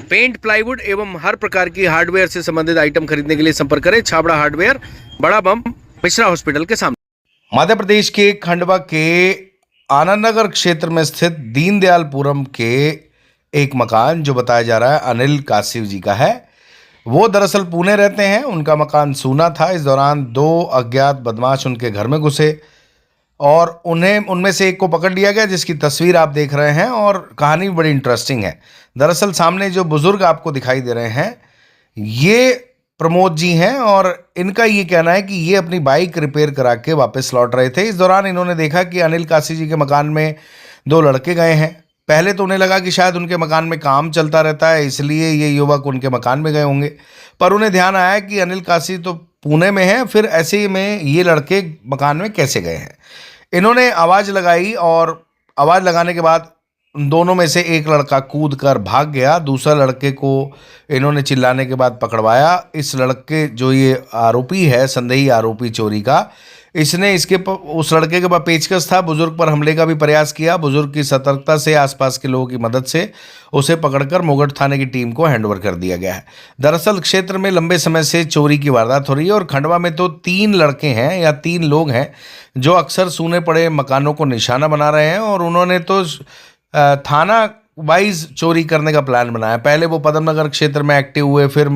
Paint, plywood एवं हर प्रकार की हार्डवेयर से संबंधित आइटम खरीदने के लिए संपर्क करें छाबड़ा हार्डवेयर, बड़ा बम, मिश्रा हॉस्पिटल के सामने। मध्य प्रदेश के खंडवा के आनंद नगर क्षेत्र में स्थित दीनदयालपुरम के एक मकान जो बताया जा रहा है अनिल कासिव जी का है, वो दरअसल पुणे रहते हैं। उनका मकान सूना था। इस दौरान 2 अज्ञात बदमाश उनके घर में घुसे और उनमें से एक को पकड़ लिया गया, जिसकी तस्वीर आप देख रहे हैं। और कहानी बड़ी इंटरेस्टिंग है। दरअसल सामने जो बुजुर्ग आपको दिखाई दे रहे हैं, ये प्रमोद जी हैं और इनका ये कहना है कि ये अपनी बाइक रिपेयर करा के वापस लौट रहे थे। इस दौरान इन्होंने देखा कि अनिल कासिव जी के मकान में 2 लड़के गए हैं। पहले तो उन्हें लगा कि शायद उनके मकान में काम चलता रहता है, इसलिए ये युवक उनके मकान में गए होंगे। पर उन्हें ध्यान आया कि अनिल कासिव तो पुणे में है, फिर ऐसे में ये लड़के मकान में कैसे गए हैं। इन्होंने आवाज़ लगाई और आवाज़ लगाने के बाद दोनों में से एक लड़का कूद कर भाग गया। दूसरा लड़के को इन्होंने चिल्लाने के बाद पकड़वाया। इस लड़के जो ये आरोपी है, संदेही आरोपी चोरी का, इसने उस लड़के के पास पेचकस था। बुजुर्ग पर हमले का भी प्रयास किया। बुजुर्ग की सतर्कता से आसपास के लोगों की मदद से उसे पकड़कर मोगट थाने की टीम को हैंडओवर कर दिया गया है। दरअसल क्षेत्र में लंबे समय से चोरी की वारदात हो रही है और खंडवा में तो 3 लड़के हैं या 3 लोग हैं जो अक्सर सूने पड़े मकानों को निशाना बना रहे हैं और उन्होंने तो थाना वाइज चोरी करने का प्लान बनाया। पहले वो पद्म नगर क्षेत्र में एक्टिव हुए, फिर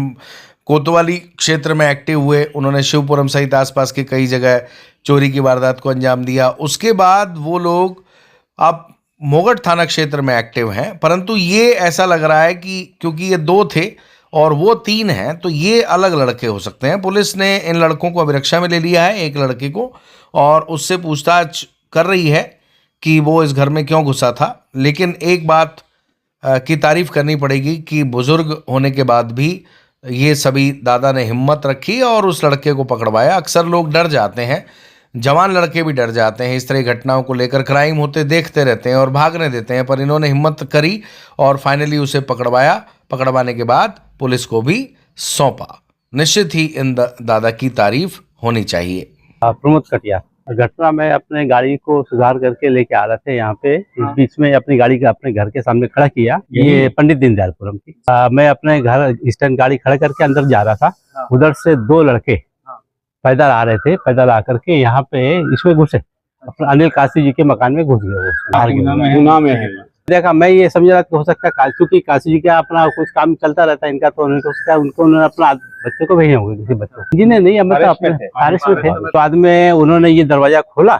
कोतवाली क्षेत्र में एक्टिव हुए। उन्होंने शिवपुरम सहित आसपास के कई जगह चोरी की वारदात को अंजाम दिया। उसके बाद वो लोग अब मोगट थाना क्षेत्र में एक्टिव हैं। परंतु ये ऐसा लग रहा है कि क्योंकि ये 2 थे और वो 3 हैं, तो ये अलग लड़के हो सकते हैं। पुलिस ने इन लड़कों को अभिरक्षा में ले लिया है, एक लड़के को, और उससे पूछताछ कर रही है कि वो इस घर में क्यों घुसा था। लेकिन एक बात की तारीफ करनी पड़ेगी कि बुजुर्ग होने के बाद भी ये सभी दादा ने हिम्मत रखी और उस लड़के को पकड़वाया। अक्सर लोग डर जाते हैं, जवान लड़के भी डर जाते हैं। इस तरह घटनाओं को लेकर क्राइम होते देखते रहते हैं और भागने देते हैं, पर इन्होंने हिम्मत करी और फाइनली उसे पकड़वाया। पकड़वाने के बाद पुलिस को भी सौंपा। निश्चित ही इन दादा की तारीफ होनी चाहिए। प्रमोद कटिया। घटना में अपने गाड़ी को सुधार करके लेके आ रहे थे यहाँ पे। इस बीच में अपनी गाड़ी का अपने घर के सामने खड़ा किया। ये पंडित दीनदयालपुरम की। मैं अपने घर स्टैंड गाड़ी खड़ा करके अंदर जा रहा था। उधर से 2 लड़के पैदल आ रहे थे। पैदल आकर के यहाँ पे इसमें घुसे, अपने अनिल कासिव जी के मकान में घुस गए। देखा, मैं ये समझ रहा था हो सकता है क्योंकि कासिव जी का अपना कुछ काम चलता रहता है इनका, तो उन्होंने अपना बच्चे को भेजे होंगे, किसी बच्चों को जिन्हें नहीं, मतलब अपने बारिश में थे। बाद में उन्होंने ये दरवाजा खोला,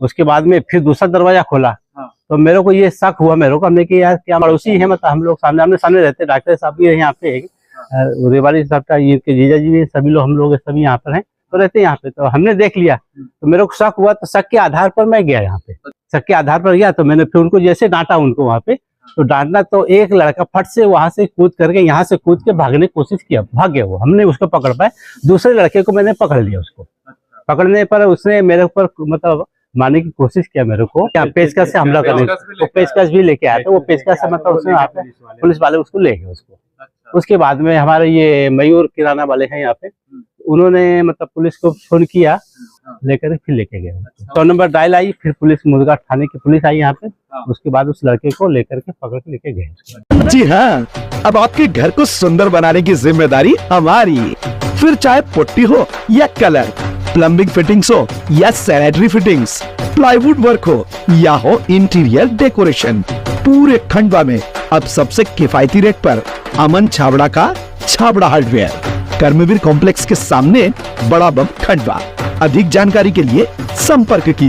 उसके बाद में फिर दूसरा दरवाजा खोला। तो मेरे को ये शक हुआ, मेरे को, हमने कि यार क्या पड़ोसी है, मतलब हम लोग सामने रहते। डॉक्टर साहब भी यहाँ पे, रेवाड़ी साहब का, ये जीजा जी भी, सभी लोग, हम लोग सभी यहाँ पर हैं, तो रहते यहाँ पे। तो हमने देख लिया, तो मेरे को शक हुआ। तो शक के आधार पर मैं गया यहाँ पे, शक के आधार पर गया। तो मैंने फिर उनको जैसे डांटा, उनको वहाँ पे तो डांटना, तो एक लड़का फट से वहां से कूद करके, यहाँ से कूद के भागने की कोशिश किया, भाग गया वो। हमने उसको पकड़ पाए। दूसरे लड़के को मैंने पकड़ लिया। उसको पकड़ने पर उसने मेरे ऊपर मतलब मारने की कोशिश किया मेरे को, क्या पेचकस से हमला करने। वो पेचकस भी लेके आया था। वो पेचकस से मतलब उसने पुलिस वाले उसको ले गए उसको। उसके बाद में हमारे ये मयूर किराना वाले हैं यहाँ पे, उन्होंने मतलब पुलिस को फोन किया, लेकर फिर लेके गए। 100 नंबर डायल आई, फिर पुलिस मुर्गा थाने की पुलिस आई यहाँ पे। उसके बाद उस लड़के को लेकर के पकड़ के लेके गए। जी हाँ, अब आपके घर को सुंदर बनाने की जिम्मेदारी हमारी। फिर चाहे पुट्टी हो या कलर, प्लम्बिंग फिटिंग्स हो या सैनिटरी फिटिंग्स, प्लाईवुड वर्क हो या हो इंटीरियर डेकोरेशन, पूरे खंडवा में अब सबसे किफायती रेट पर अमन छाबड़ा का छाबड़ा हार्डवेयर, कर्मवीर कॉम्प्लेक्स के सामने, बड़ा बम, खंडवा। अधिक जानकारी के लिए संपर्क कीजिए।